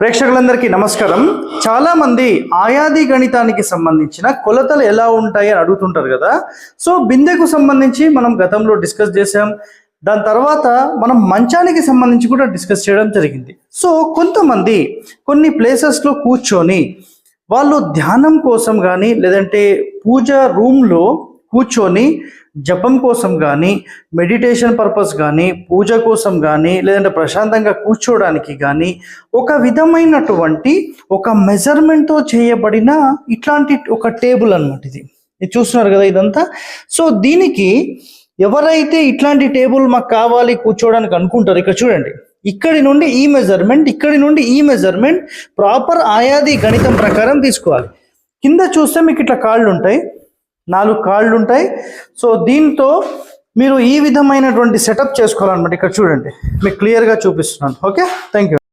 ప్రేక్షకులందరికీ నమస్కారం. చాలా మంది ఆయాది గణితానికి సంబంధించిన కొలతలు ఎలా ఉంటాయి అని అడుగుతుంటారు కదా. సో బిందెకు సంబంధించి మనం గతంలో డిస్కస్ చేసాం. దాని తర్వాత మనం మంచానికి సంబంధించి కూడా డిస్కస్ చేయడం జరిగింది. సో కొంతమంది కొన్ని ప్లేసెస్లో కూర్చొని వాళ్ళు ధ్యానం కోసం కానీ లేదంటే పూజ రూమ్లో కూర్చొని జపం కోసం కానీ మెడిటేషన్ పర్పస్ కానీ పూజ కోసం కానీ లేదంటే ప్రశాంతంగా కూర్చోవడానికి కానీ ఒక విధమైనటువంటి ఒక మెజర్మెంట్తో చేయబడిన ఇట్లాంటి ఒక టేబుల్ అన్నమాట. ఇది చూస్తున్నారు కదా ఇదంతా. సో దీనికి ఎవరైతే ఇట్లాంటి టేబుల్ మాకు కావాలి కూర్చోవడానికి అనుకుంటారు, ఇక్కడ చూడండి, ఇక్కడి నుండి ఈ మెజర్మెంట్, ఇక్కడి నుండి ఈ మెజర్మెంట్ ప్రాపర్ ఆయాది గణితం ప్రకారం తీసుకోవాలి. కింద చూస్తే మీకు ఇట్లా కాళ్ళు ఉంటాయి, 4 కాళ్ళు ఉంటాయి. సో దీంతో మీరు ఈ విధమైనటువంటి సెటప్ చేసుకోవాలన్నమాట. ఇక్కడ చూడండి, మీకు క్లియర్గా చూపిస్తున్నాను. Okay, thank you.